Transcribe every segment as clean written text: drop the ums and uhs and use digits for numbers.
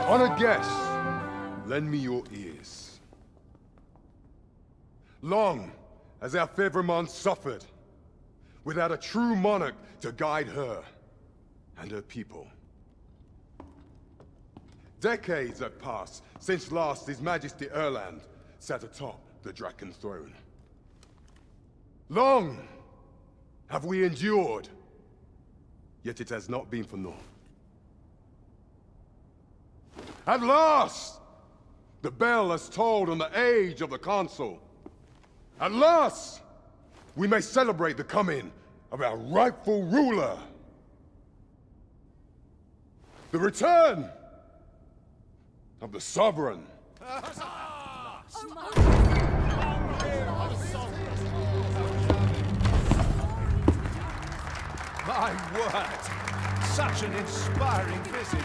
Honored guests, lend me your ears. Long has our Fevrimond suffered, without a true monarch to guide her and her people. Decades have passed since last His Majesty Erland sat atop the Draken throne. Long have we endured, yet it has not been for naught. At last, the bell has tolled on the age of the console. At last, we may celebrate the coming of our rightful ruler. The return of the sovereign. My word! Such an inspiring visage.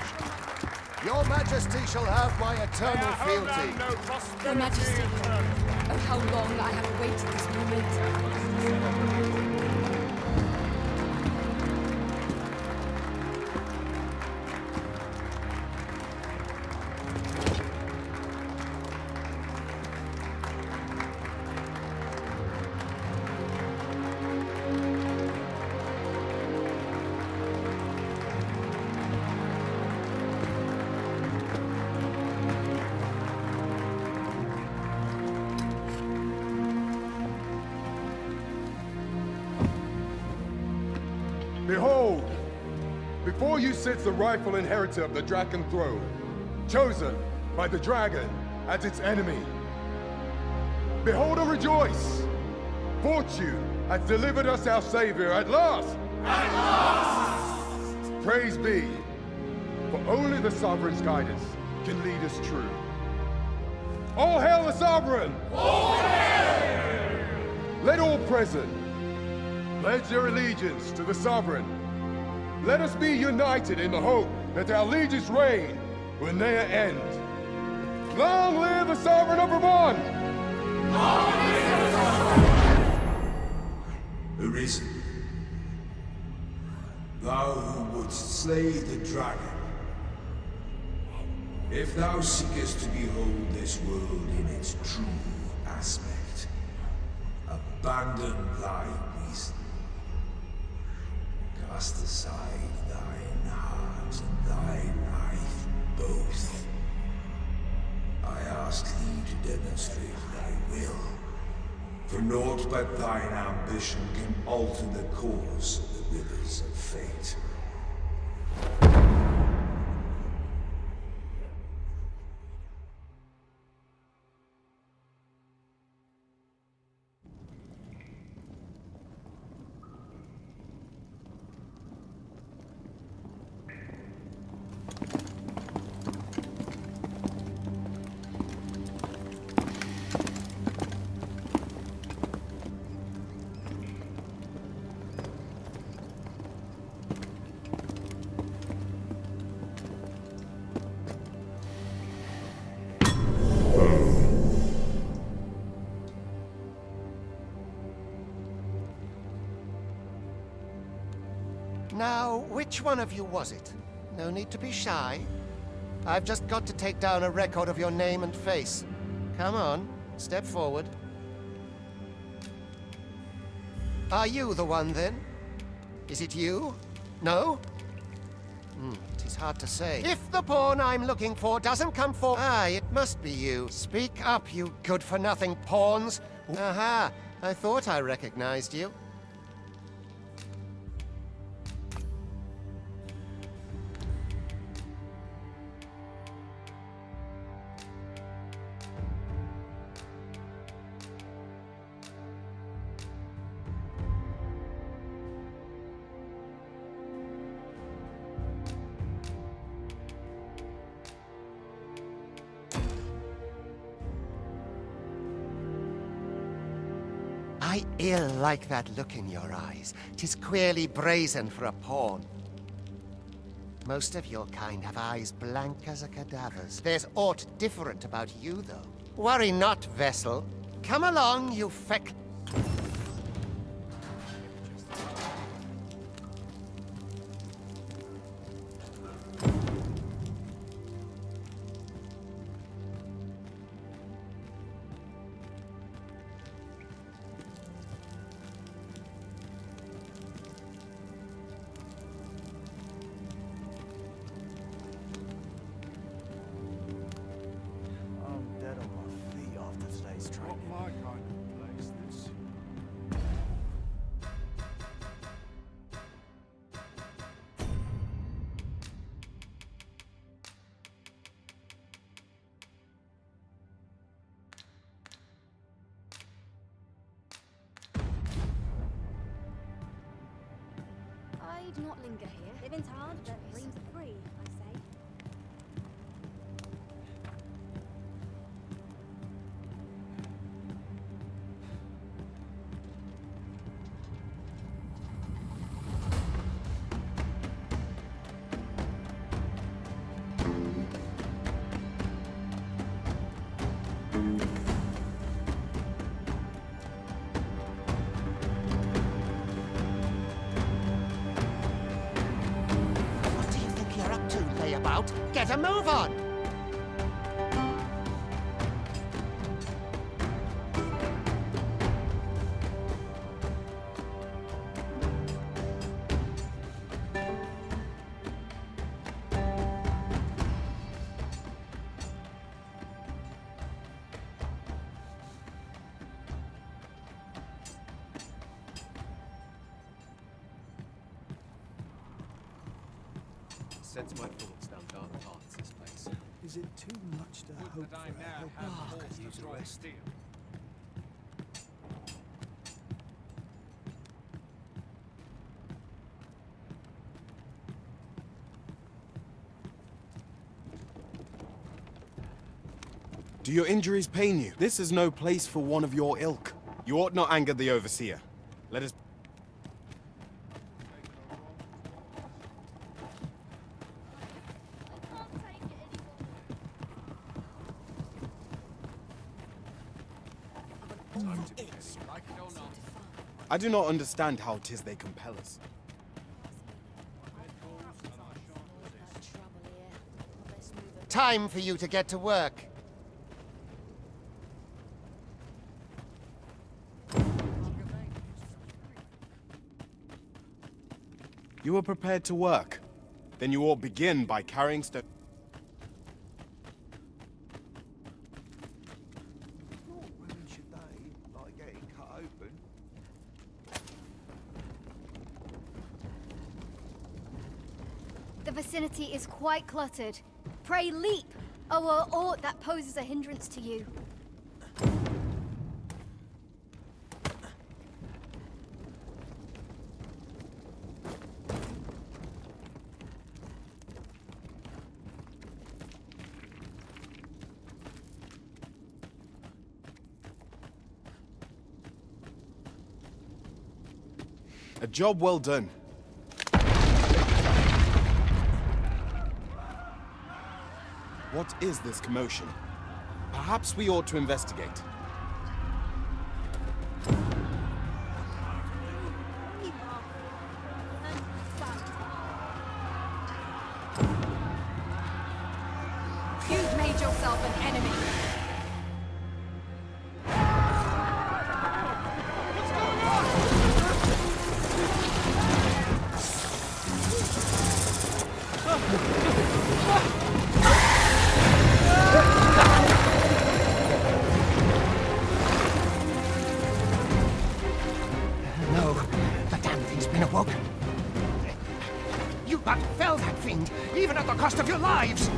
Your Majesty shall have my eternal fealty. Your Majesty, oh how long I have awaited this moment. Behold, before you sits the rightful inheritor of the Draken throne, chosen by the dragon as its enemy. Behold and rejoice! Fortune has delivered us our savior at last! At last! Praise be, for only the sovereign's guidance can lead us true. All hail the sovereign! All hail! Let all present pledge their allegiance to the sovereign. Let us be united in the hope that our liege's reign will ne'er end. Long live the sovereign of Vermont! Long live the sovereign! Arisen, thou who wouldst slay the dragon, if thou seekest to behold this world in its true aspect, abandon thy reason. Cast aside thine heart and thy knife both. I ask thee to demonstrate thy will, for naught but thine ambition can alter the course of the rivers of fate. Now, which one of you was it? No need to be shy. I've just got to take down a record of your name and face. Come on, step forward. Are you the one, then? Is it you? No? It is hard to say. If the pawn I'm looking for doesn't come for... Ah, it must be you. Speak up, you good-for-nothing pawns. Aha, I thought I recognized you. I ill like that look in your eyes. 'Tis queerly brazen for a pawn. Most of your kind have eyes blank as a cadaver's. There's aught different about you, though. Worry not, vessel. Come along, you feck... should not linger here. Living's hard, but dreams are free, I say. What do you think you're up to, layabout? Get a move on! Sets my thoughts down dark paths, this place. Is it too much to hope That I for a now helper have who more can use a strong rest? steel. Do your injuries pain you? This is no place for one of your ilk. You ought not anger the overseer. Let us... I do not understand how 'tis they compel us. Time for you to get to work. You are prepared to work. Then you ought begin by carrying stone. What women should they like getting cut open? The vicinity is quite cluttered. Pray leap, or aught that poses a hindrance to you. A job well done. What is this commotion? Perhaps we ought to investigate. You've made yourself an enemy. No, the damn thing's been awoken. You but fell that fiend, even at the cost of your lives!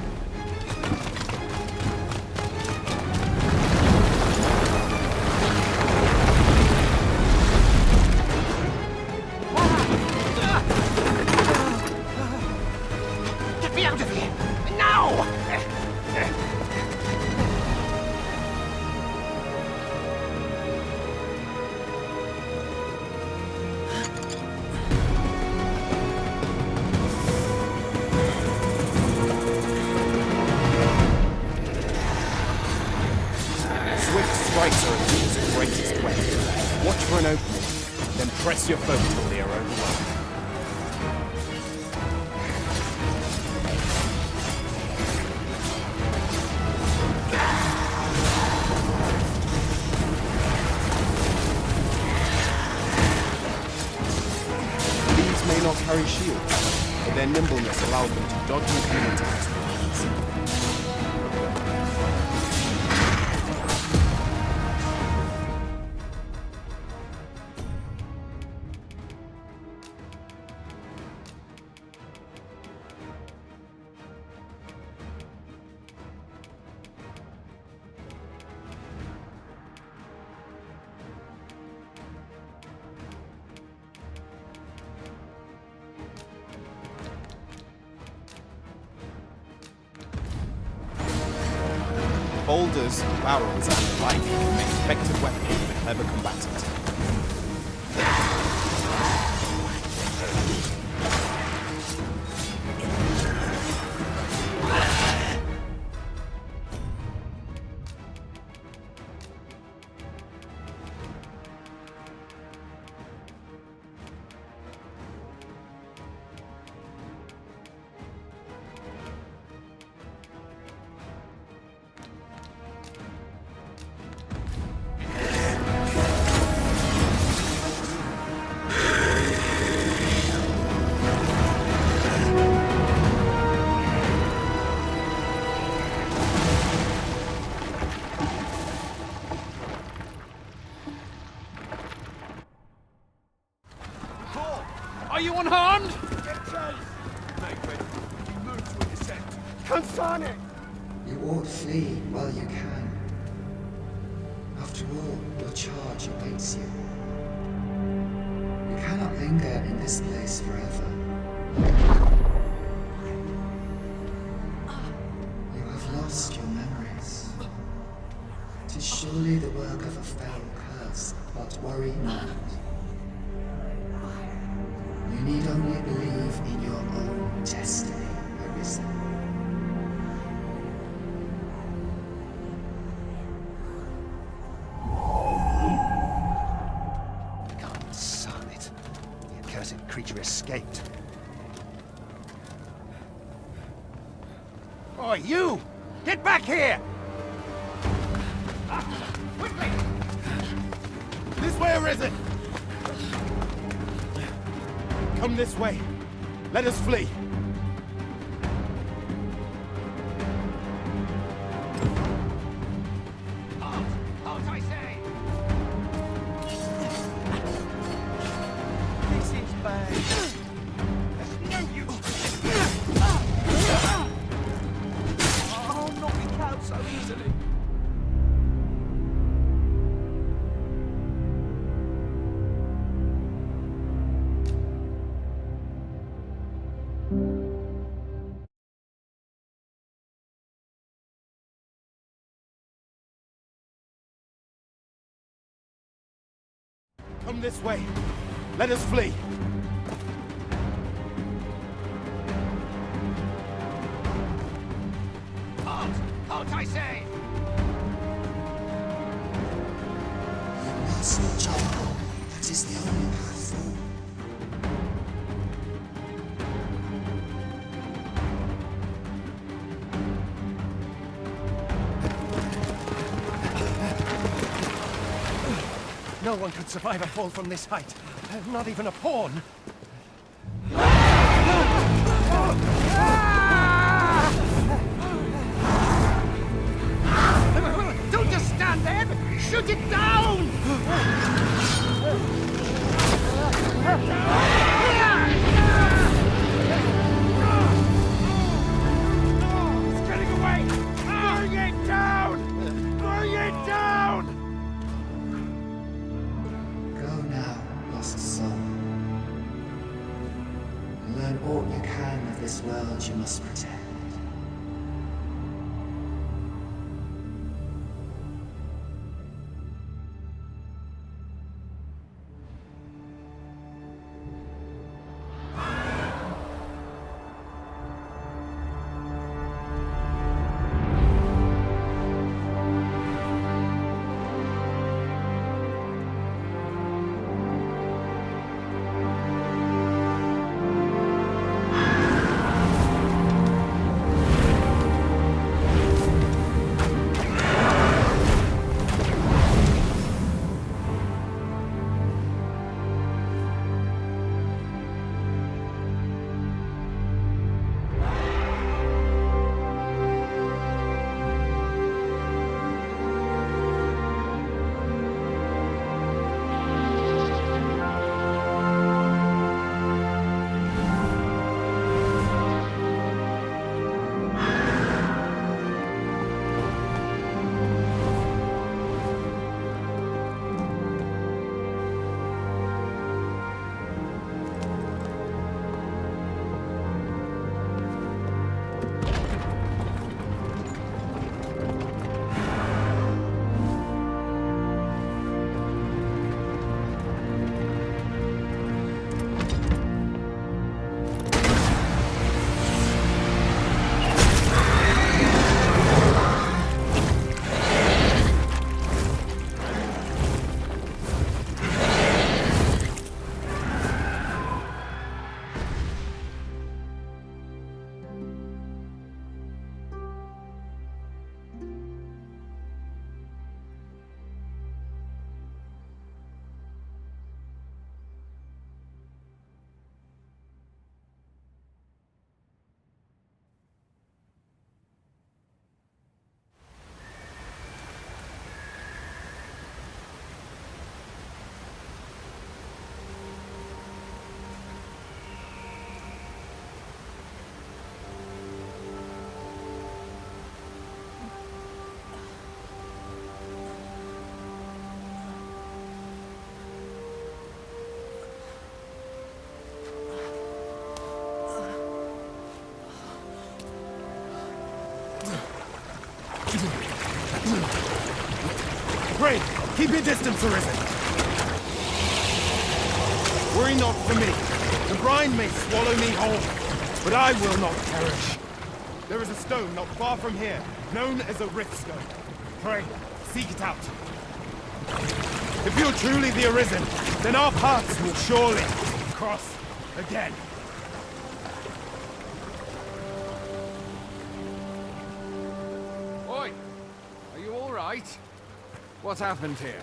Get me out of here! Now! Swift strikes are a thing's greatest weapon. Watch for an opening, then press your foe till they are overwhelmed. These may not carry shields, but their nimbleness allows them to dodge and clean attacks with ease. boulders, barrels, and the like can make effective weapons for clever combatants. Are you unharmed? You ought flee while you can. After all, your charge awaits you. You cannot linger in this place forever. You have lost your memories. 'Tis surely the work of a fell curse, but worry not. You need only believe in your own destiny, Arisen. God son it. The accursed creature escaped. Oh, you! Get back here! Quickly! This way, Arisen! Come this way. Let us flee. Halt, I say! This is bad. There's no use. Oh, not be cowed so easily. Come this way. Let us flee. Halt! Halt, I say! You must jump. That is the only path forward. No one could survive a fall from this height. Not even a pawn. Don't just stand there! Shoot it down! It's getting away! Bring it down! Bring it down! Go now, lost soul. Learn all you can of this world you must protect. Keep your distance, Arisen. Worry not for me. The brine may swallow me whole, but I will not perish. There is a stone not far from here, known as a rift stone. Pray, seek it out. If you're truly the Arisen, then our paths will surely cross again. Oi! Are you all right? What happened here?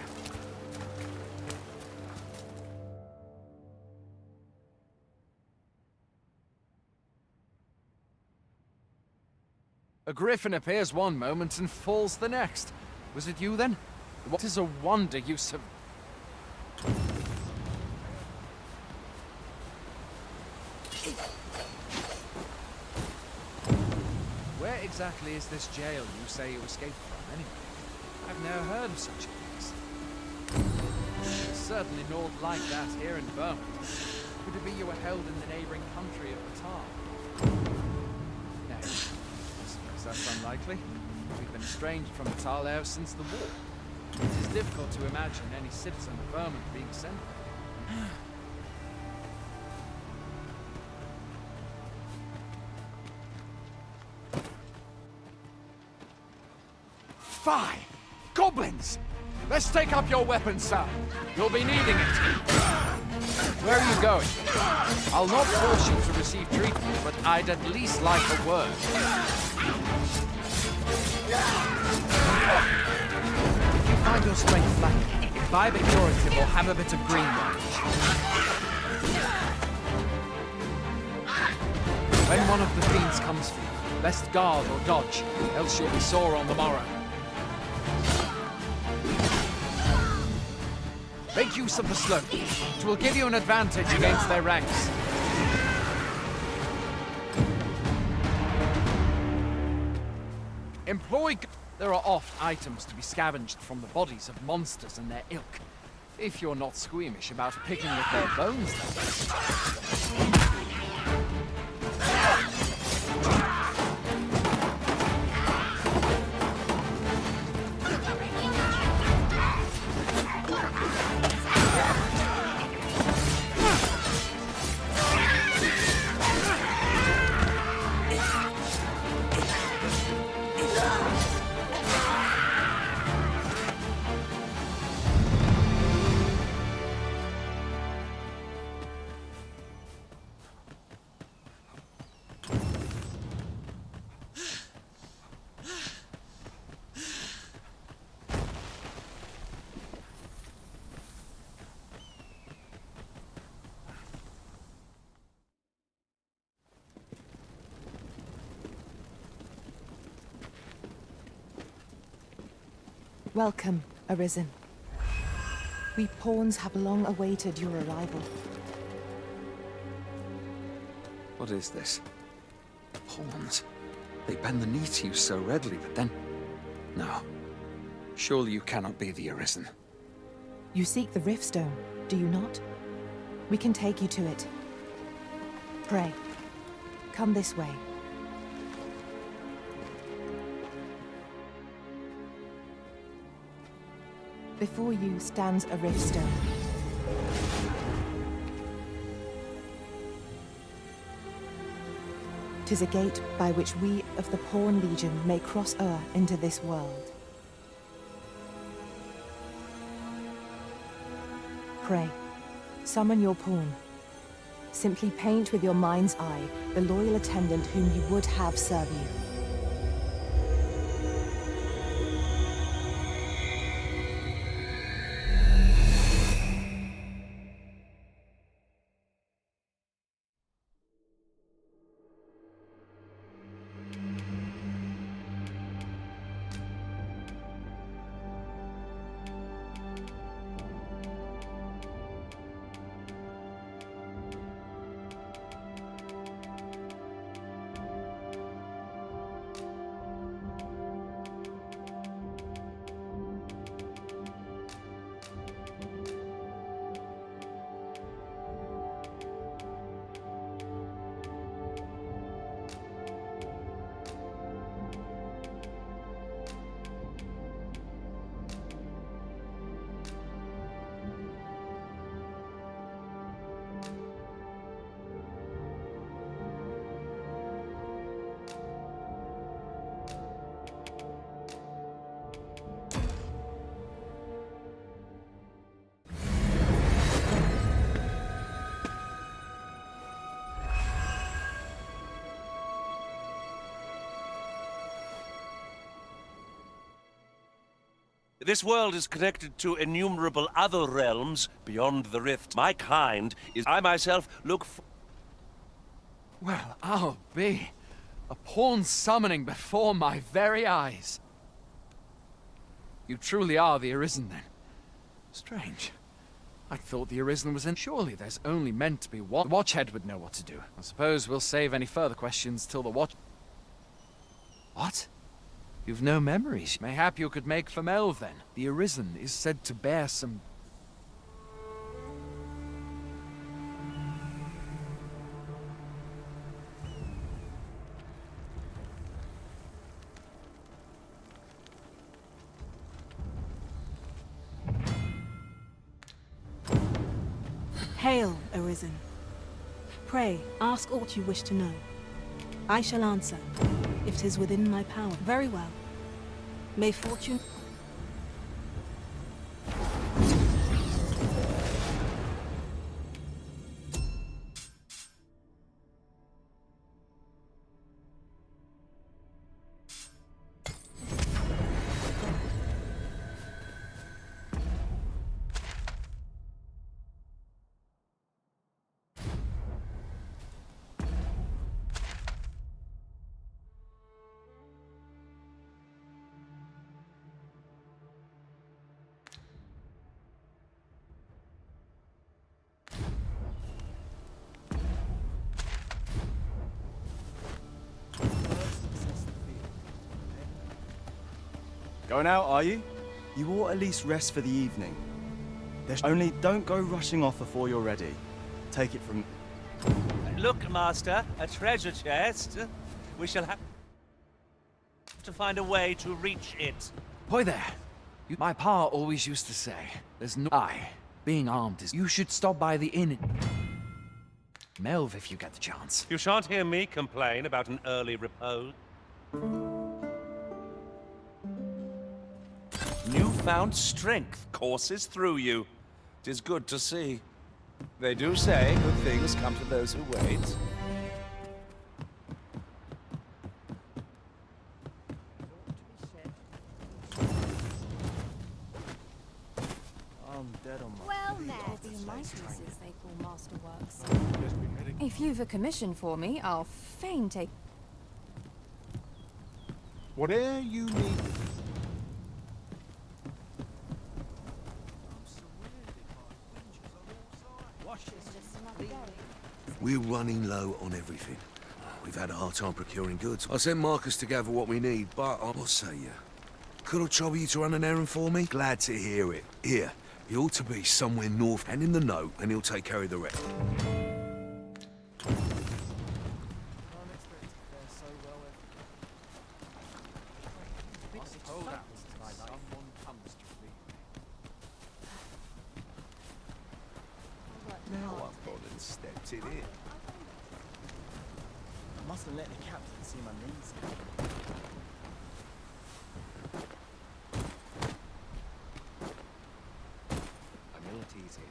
A griffin appears one moment and falls the next. Was it you then? What is a wonder you Where exactly is this jail you say you escaped from, anyway? I've never heard of such a place. There's certainly naught like that here in Burma. Could it be you were held in the neighboring country of Batar? No, I suppose that's unlikely. We've been estranged from Batar now since the war. It is difficult to imagine any citizen of Burma being sent there. Fie! Goblins! Let's take up your weapons, sir. You'll be needing it. Where are you going? I'll not force you to receive treatment, but I'd at least like a word. If you find your strength lacking, imbibe a curative or have a bit of green one. When one of the fiends comes for you, best guard or dodge, else you'll be sore on the morrow. Make use of the slope. It will give you an advantage against their ranks. Employ... There are oft items to be scavenged from the bodies of monsters and their ilk. If you're not squeamish about picking at their bones, then... Welcome, Arisen. We pawns have long awaited your arrival. What is this? Pawns. They bend the knee to you so readily, but then... No. Surely you cannot be the Arisen. You seek the Riftstone, do you not? We can take you to it. Pray, come this way. Before you stands a Riftstone. Tis a gate by which we of the Pawn Legion may cross o'er into this world. Pray, summon your pawn. Simply paint with your mind's eye the loyal attendant whom you would have serve you. This world is connected to innumerable other realms beyond the rift. My kind is... I myself look for... Well, I'll be. A pawn summoning before my very eyes. You truly are the Arisen, then. Strange. I thought the Arisen was in... Surely there's only meant to be one. The Watchhead would know what to do. I suppose we'll save any further questions till the Watch... What? You've no memories. Mayhap you could make for Melv, then. The Arisen is said to bear some... Hail, Arisen. Pray, ask aught you wish to know. I shall answer, if 'tis within my power. Very well. May fortune... Going out, are you? You ought at least rest for the evening. Only don't go rushing off before you're ready. Take it from... Look, Master, a treasure chest. We shall have to find a way to reach it. Hoy there. My pa always used to say, there's no... being armed is... You should stop by the inn Melv if you get the chance. You shan't hear me complain about an early repose. Newfound strength courses through you. 'Tis good to see. They do say good things come to those who wait. I'm dead on my... Well met. They call masterworks. If you've a commission for me, I'll fain take... Whatever you need. We're running low on everything. We've had a hard time procuring goods. I sent Marcus to gather what we need, but what say you? Could I trouble you to run an errand for me? Glad to hear it. Here, he ought to be somewhere north, and in the note, and he'll take care of the rest. Now I've gone and stepped it in. I mustn't let the captain see my knees. Abilities here.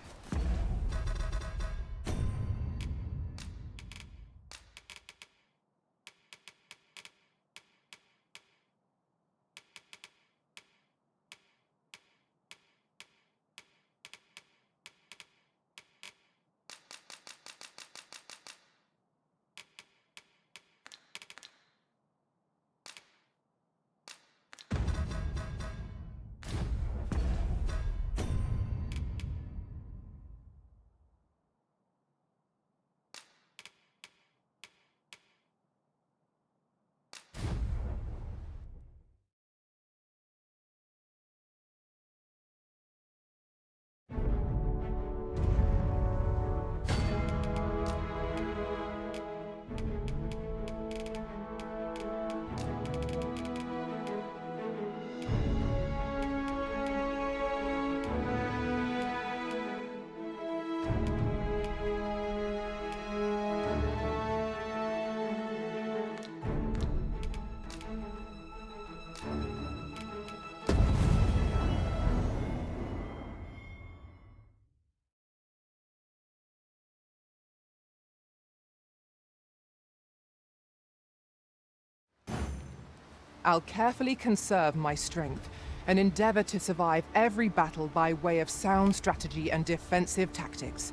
I'll carefully conserve my strength, and endeavor to survive every battle by way of sound strategy and defensive tactics.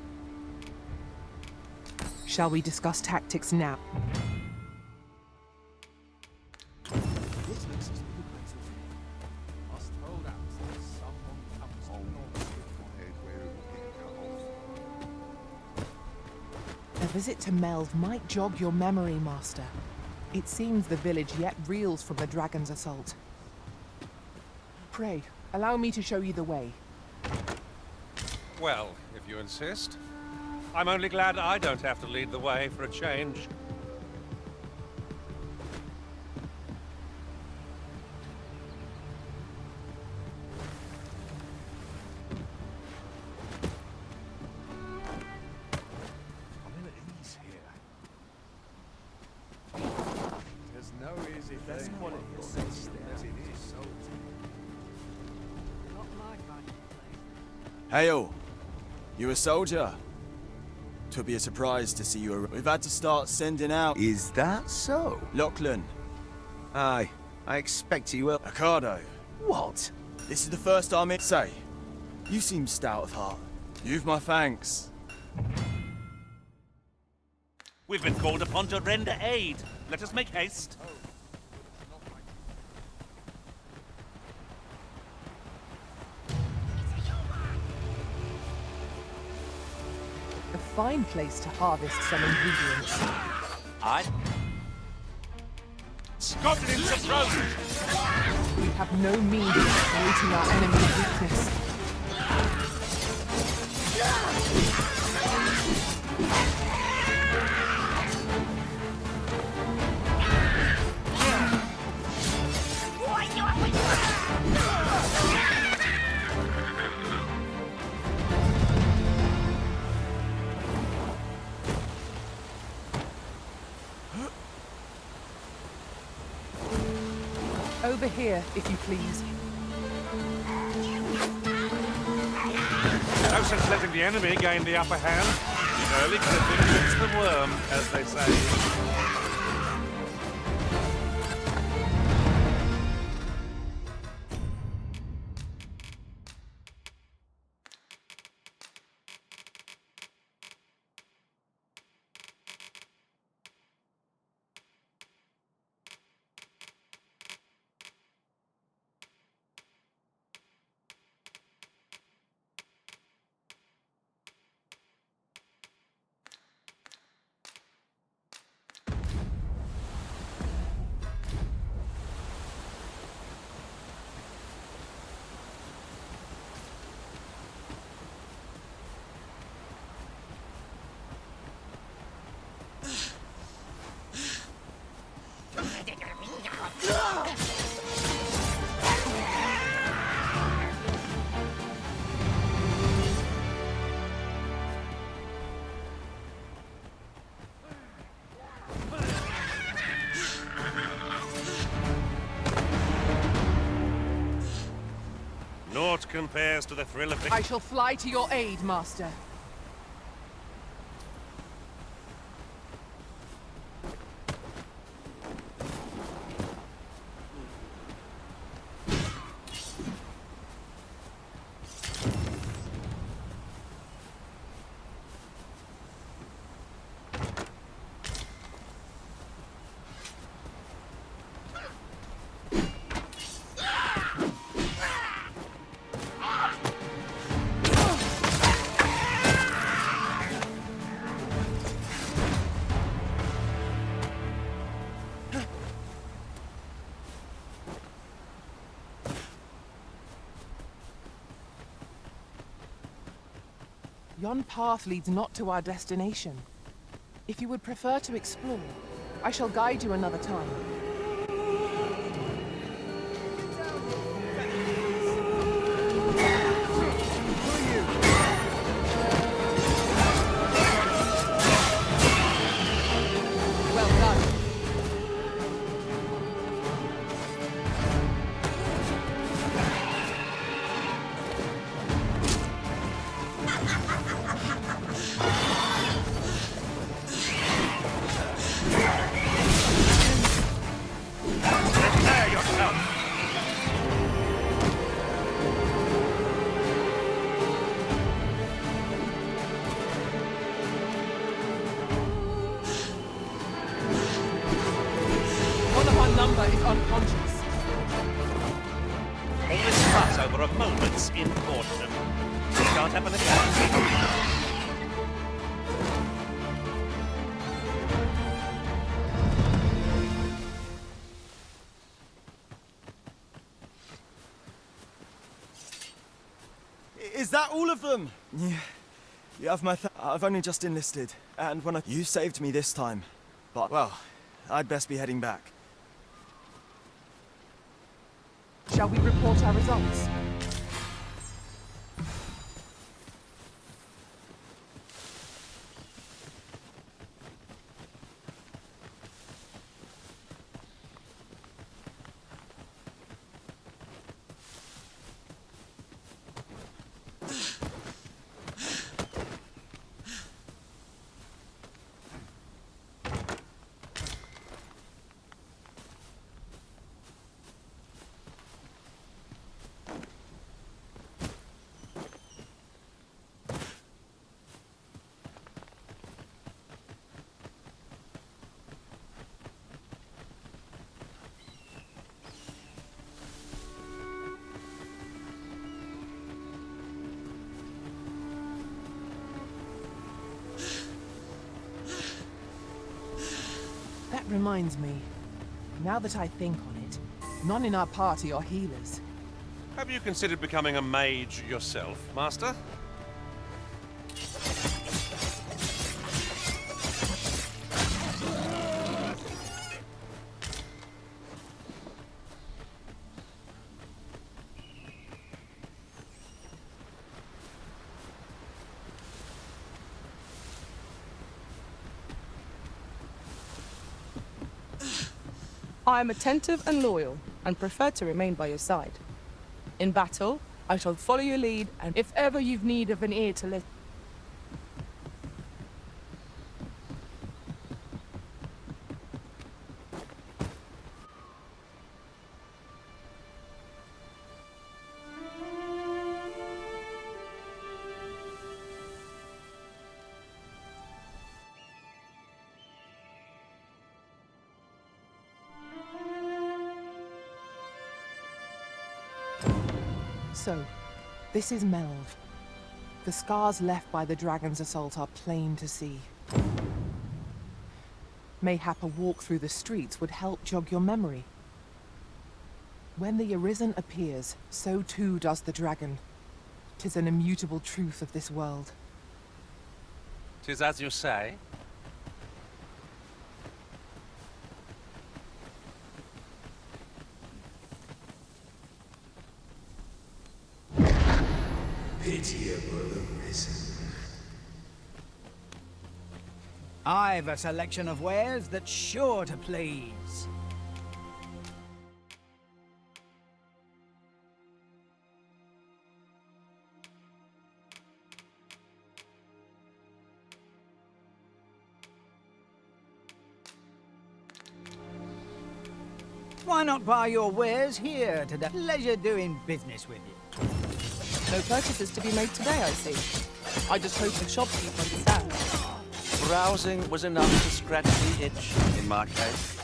Shall we discuss tactics now? A visit to Melve might jog your memory, Master. It seems the village yet reels from the dragon's assault. Pray, allow me to show you the way. Well, if you insist. I'm only glad I don't have to lead the way for a change. Hail! You a soldier? Twould be a surprise to see you. We've had to start sending out. Is that so? Lachlan. Aye, I expect you will. Ricardo. What? This is the first I'm in. Say, you seem stout of heart. You've my thanks. We've been called upon to render aid. Let us make haste. A fine place to harvest some ingredients. Aye. Scotted in surprise! We have no means of exploiting our enemy's weakness. Over here, if you please. No sense letting the enemy gain the upper hand. The early clipping gets the worm, as they say. Naught compares to the thrill of I shall fly to your aid, Master. Yon path leads not to our destination. If you would prefer to explore, I shall guide you another time. Well done. number is unconscious. All this fuss over a moment's incaution. It can't happen again. Is that all of them? Yeah. You have my I've only just enlisted, and you saved me this time. But, well, I'd best be heading back. Shall we report our results? That reminds me. Now that I think on it, none in our party are healers. Have you considered becoming a mage yourself, Master? I am attentive and loyal, and prefer to remain by your side. In battle, I shall follow your lead, and if ever you've need of an ear to listen... So, this is Melv. The scars left by the dragon's assault are plain to see. Mayhap a walk through the streets would help jog your memory. When the Arisen appears, so too does the dragon. 'Tis an immutable truth of this world. 'Tis as you say. Pitiable Arisen. I've a selection of wares that's sure to please. Why not buy your wares here today? Pleasure doing business with you. No purchases to be made today, I see. I just hope the shopkeeper understands. Browsing was enough to scratch the itch, in my case.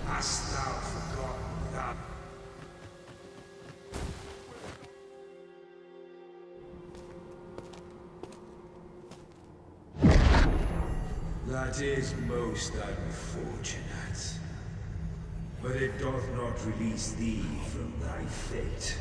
Hast thou forgotten that? That is most unfortunate. But it doth not release thee from thy fate.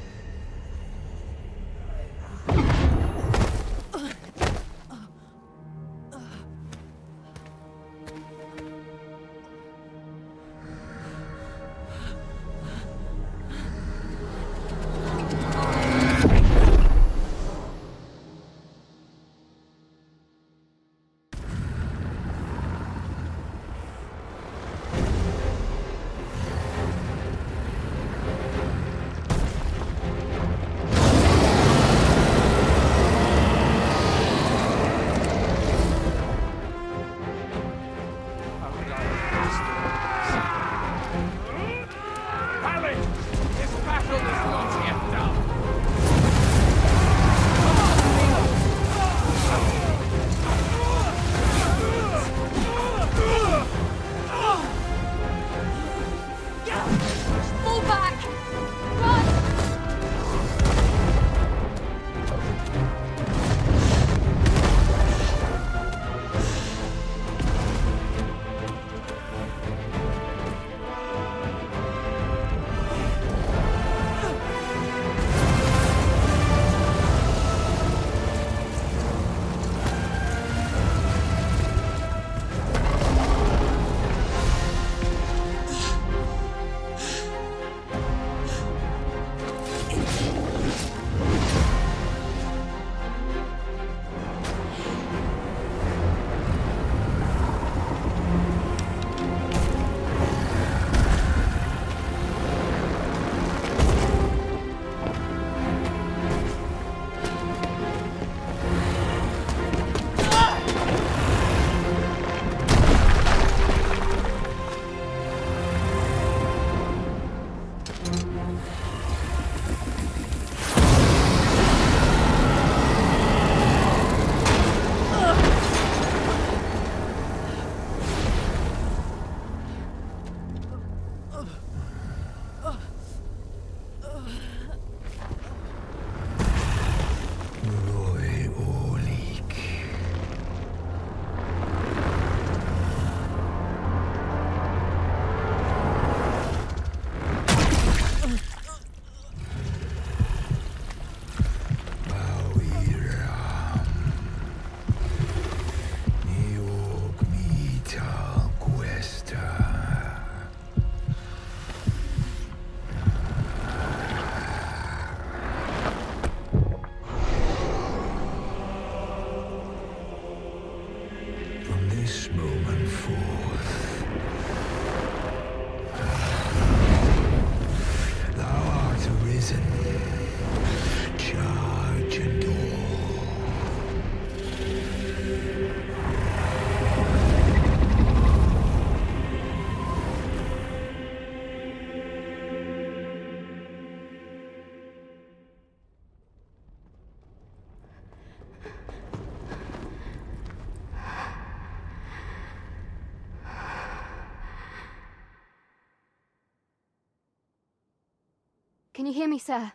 Can you hear me, sir?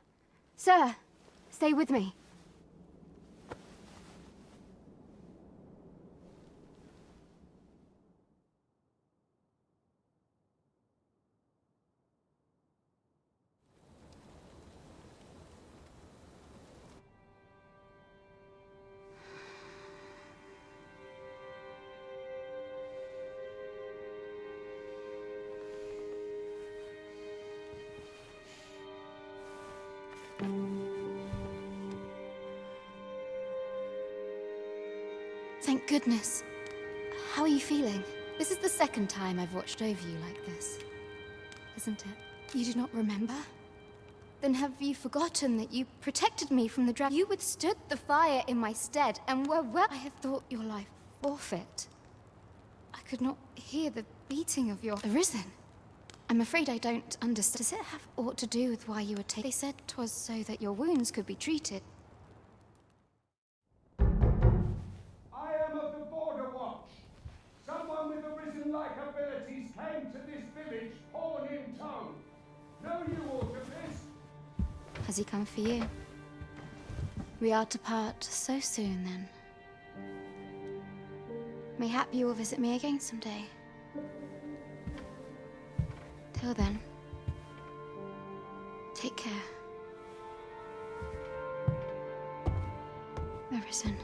Sir, stay with me. Thank goodness. How are you feeling? This is the second time I've watched over you like this, isn't it? You do not remember? Then have you forgotten that you protected me from the dragon? You withstood the fire in my stead and were well. I had thought your life forfeit. I could not hear the beating of your arisen. I'm afraid I don't understand. Does it have aught to do with why you were taken? They said 'twas so that your wounds could be treated. I am of the Border Watch. Someone with arisen-like abilities came to this village, horn in tow. Know you aught of this? Has he come for you? We are to part so soon, then. Mayhap you will visit me again someday. Till then, take care. Arisen.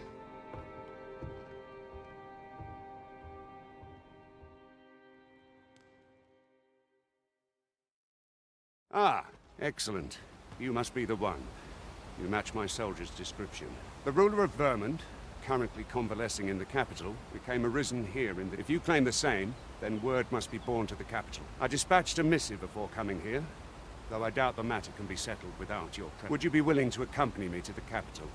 Ah, excellent. You must be the one. You match my soldier's description. The ruler of Vermont, currently convalescing in the capital, became arisen here in the... If you claim the same, then word must be borne to the capital. I dispatched a missive before coming here, though I doubt the matter can be settled without your presence. Would you be willing to accompany me to the capital?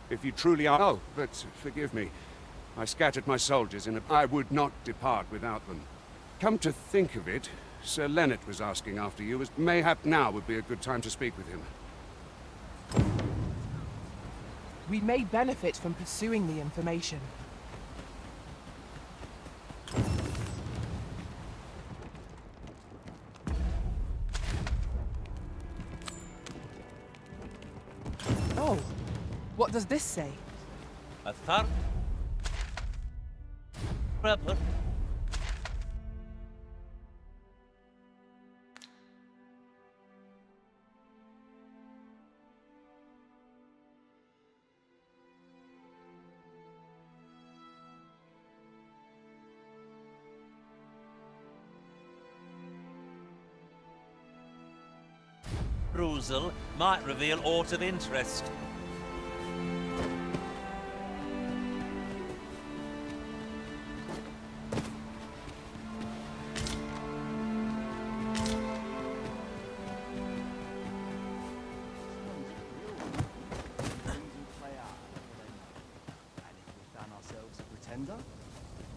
If you truly are... Oh, but forgive me. I scattered my soldiers in a... I would not depart without them. Come to think of it, Sir Leonard was asking after you, as mayhap now would be a good time to speak with him. We may benefit from pursuing the information. Oh, what does this say? A third. Perusal might reveal aught of interest.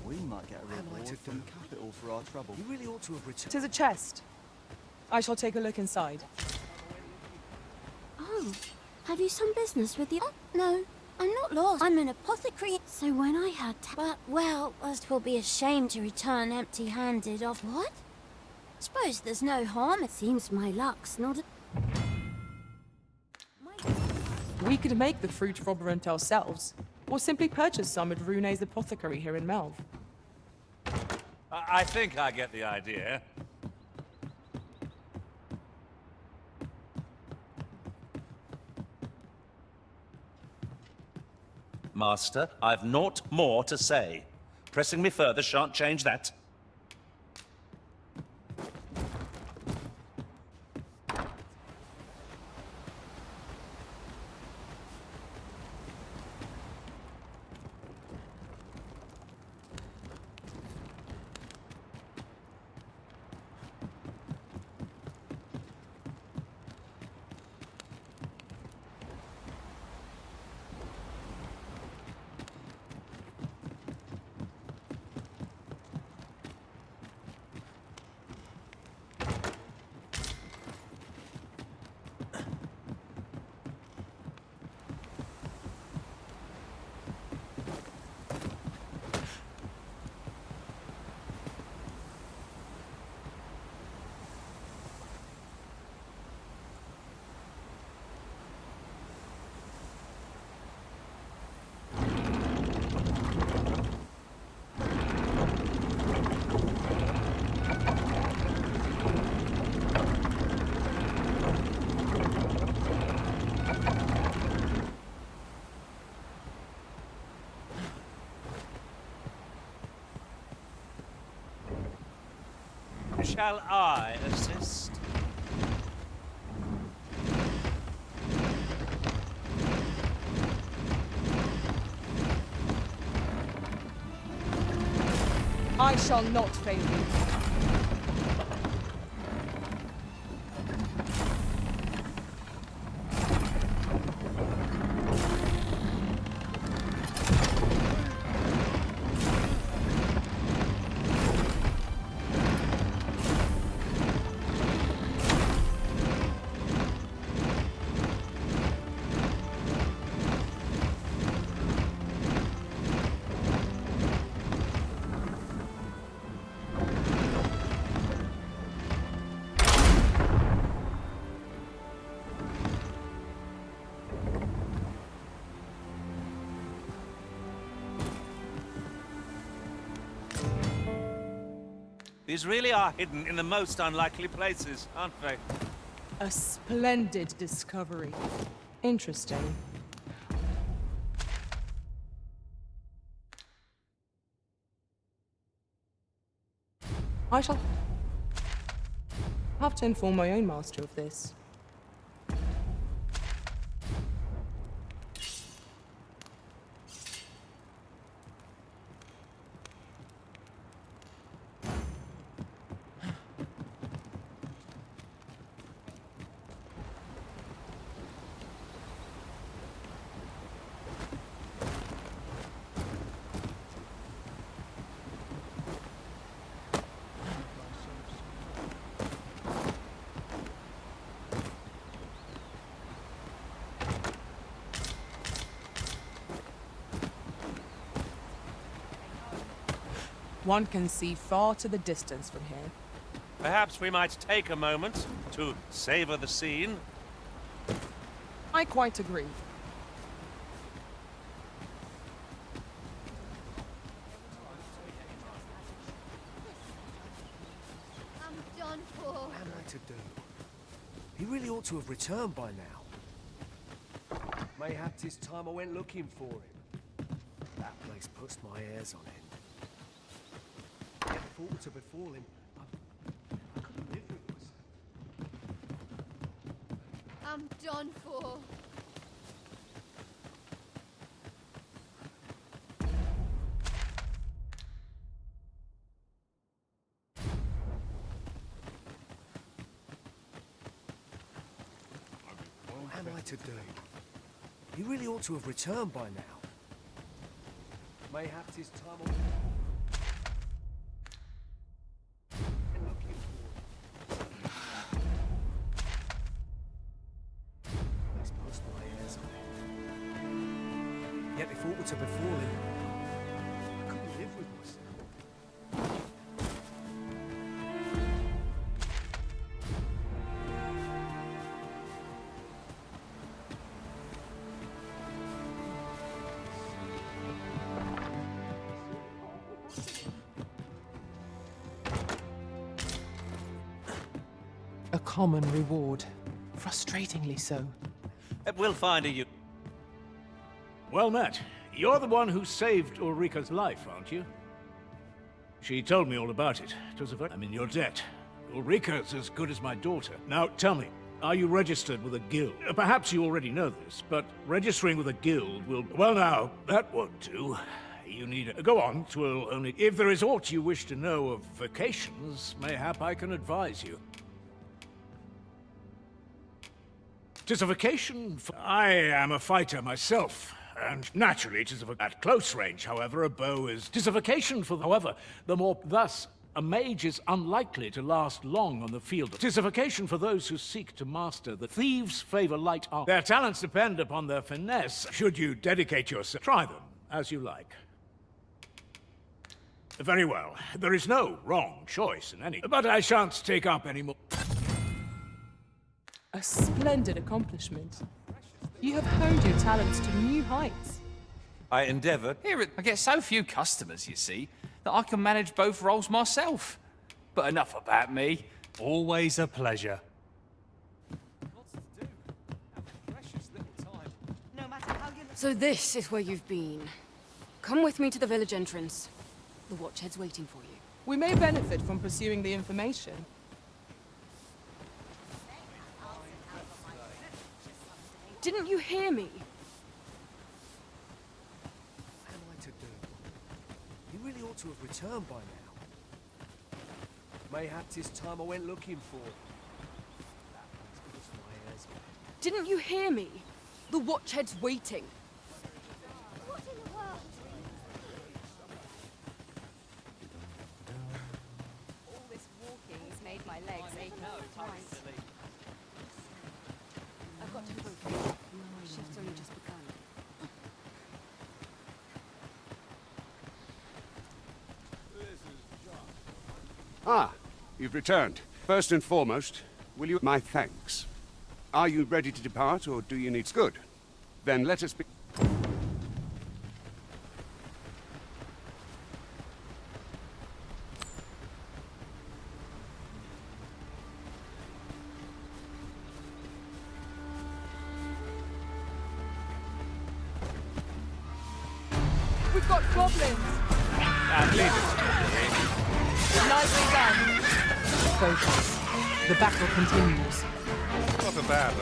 We might get a reward from the capital for our trouble. You really ought to have returned. 'Tis a chest. I shall take a look inside. Oh, have you some business with you? Oh, no, I'm not lost. I'm an apothecary. So when I had but, well, as 'twill be a shame to return empty-handed of what? Suppose there's no harm. It seems my luck's not a... We could make the fruit robberant ourselves, or simply purchase some at Rune's apothecary here in Melv. I think I get the idea. Master, I've naught more to say. Pressing me further shan't change that. Shall I assist? I shall not fail you. These really are hidden in the most unlikely places, aren't they? A splendid discovery. Interesting. I shall have to inform my own master of this. One can see far to the distance from here. Perhaps we might take a moment to savor the scene. I quite agree. I'm done for. What am I to do? He really ought to have returned by now. Mayhap 'tis time I went looking for him. That place puts my hairs on end. Yet thought to befall him, I couldn't live with myself. I'm done for. What am I to do? He really ought to have returned by now. Mayhap 'tis time I... Yet if aught were to befall him, I couldn't live with myself. A common reward. Frustratingly so. We'll find a Well met. You're the one who saved Ulrika's life, aren't you? She told me all about it. It was I'm in your debt. Ulrika's as good as my daughter. Now, tell me, are you registered with a guild? Perhaps you already know this, but registering with a guild will... Well now, that won't do. You need a... Go on, 'twill only... If there is aught you wish to know of vacations, mayhap I can advise you. 'Tis a vacation for... I am a fighter myself. And naturally, it is at close range, however, a bow is... 'Tis a vacation for... However, the more... Thus, a mage is unlikely to last long on the field. 'Tis a vacation for those who seek to master the thieves favor light art. Their talents depend upon their finesse. Should you dedicate yourself... Try them, as you like. Very well. There is no wrong choice in any... But I shan't take up any more... A splendid accomplishment. You have honed your talents to new heights. I endeavoured. Here, I get so few customers, you see, that I can manage both roles myself. But enough about me. Always a pleasure. So this is where you've been. Come with me to the village entrance. The watchhead's waiting for you. We may benefit from pursuing the information. Didn't you hear me? What am I to do? He really ought to have returned by now. Mayhap 'tis time I went looking for him. That place puts my ears on. Didn't you hear me? The Watchhead's waiting. What in the world? All this walking has made my legs ache twice. I've got to focus. My shift's only just begun. Ah, you've returned. First and foremost, will you my thanks? Are you ready to depart, or do you need good? Then let us be... We've got problems! Nicely done! Focus. The battle continues. Not a bad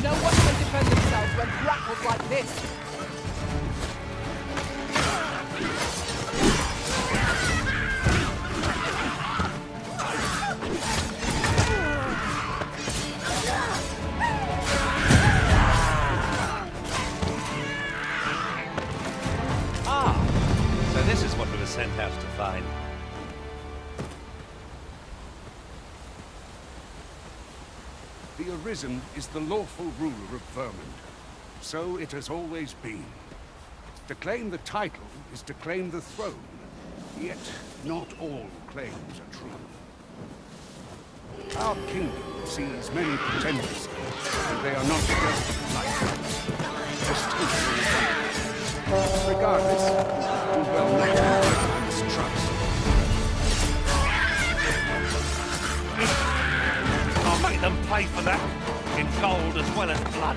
No one can defend themselves when grappled like this! So this is what we were sent out to find. The Arisen is the lawful ruler of Vermund. So it has always been. To claim the title is to claim the throne. Yet, not all claims are true. Our kingdom sees many pretenders, and they are not just like regardless, do well not to mistrust. I'll make them pay for that, in gold as well as blood.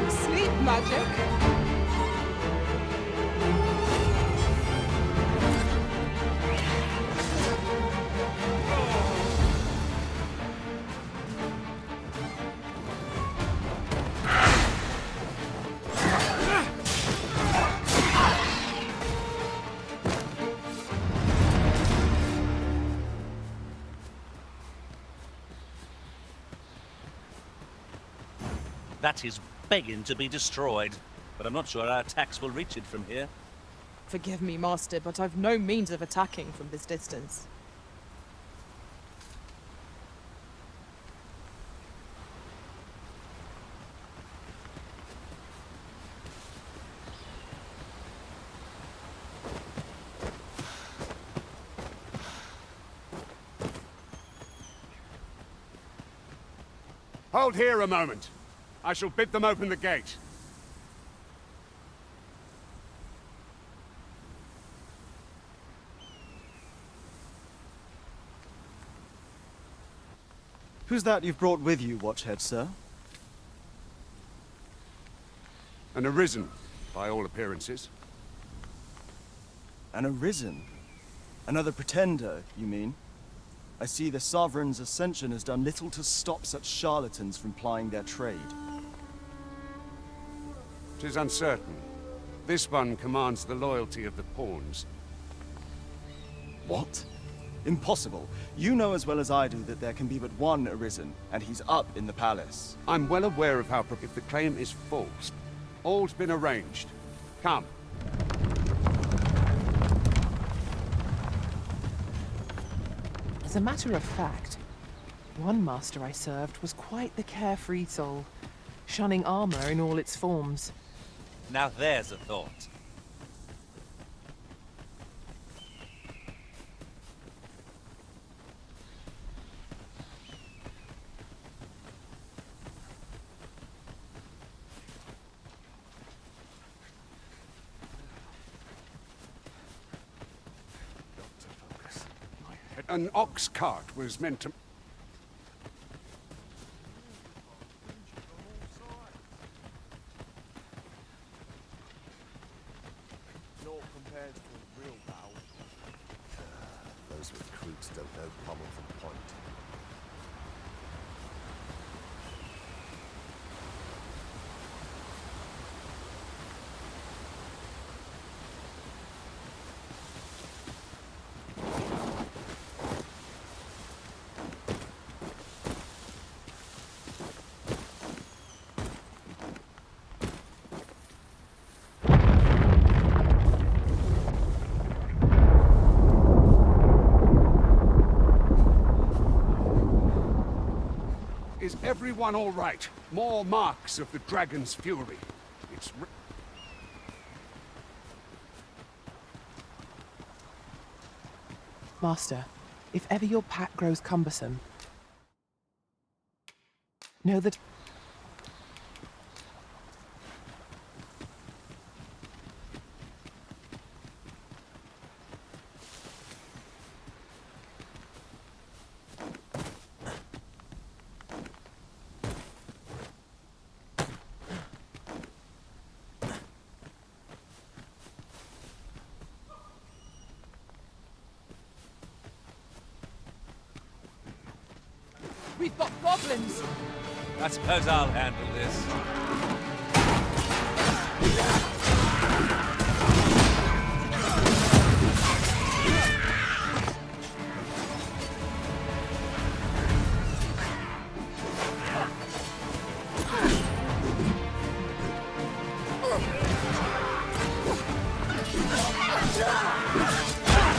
Sleep magic? That is begging to be destroyed, but I'm not sure our attacks will reach it from here. Forgive me, Master, but I've no means of attacking from this distance. Hold here a moment. I shall bid them open the gate. Who's that you've brought with you, Watchhead, sir? An Arisen, by all appearances. An Arisen? Another pretender, you mean? I see the Sovereign's ascension has done little to stop such charlatans from plying their trade. 'Tis uncertain. This one commands the loyalty of the pawns. What? Impossible. You know as well as I do that there can be but one Arisen, and he's up in the palace. I'm well aware of how if the claim is false. All's been arranged. Come. As a matter of fact, one master I served was quite the carefree soul, shunning armor in all its forms. Now there's a thought. An ox cart was meant to... Not compared to a real battle. Those recruits don't know pommel from point. Is everyone all right? More marks of the dragon's fury. It's... Master, if ever your pack grows cumbersome, know that... We've got goblins! I suppose I'll handle this.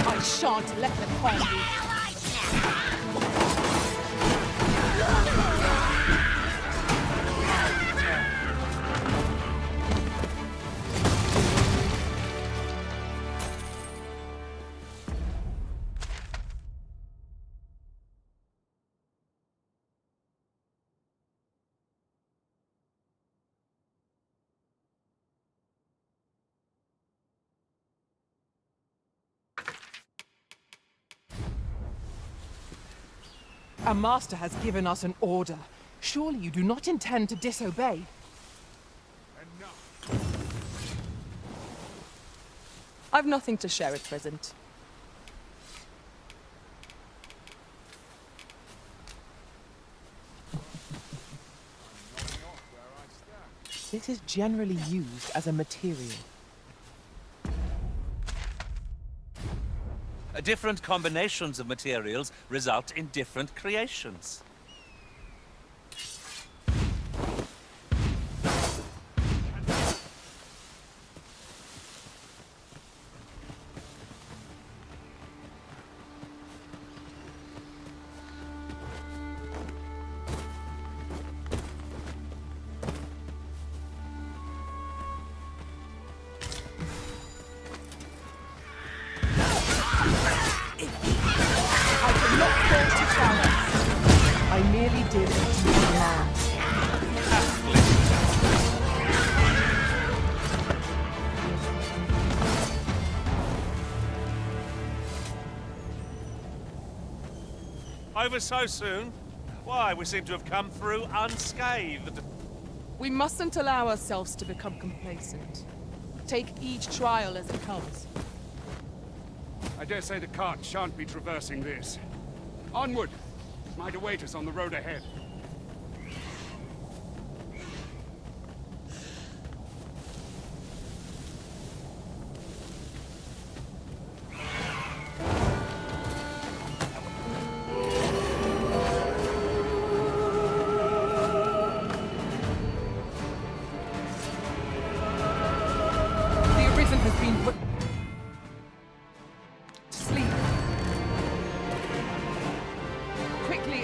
I shan't let them harm you. Our master has given us an order. Surely you do not intend to disobey? I've nothing to share at present. This is generally used as a material. Different combinations of materials result in different creations. I merely did as you command. Over so soon? Why, we seem to have come through unscathed. We mustn't allow ourselves to become complacent. Take each trial as it comes. I dare say the cart shan't be traversing this. Onward! It might await us on the road ahead.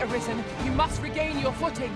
Arisen. You must regain your footing.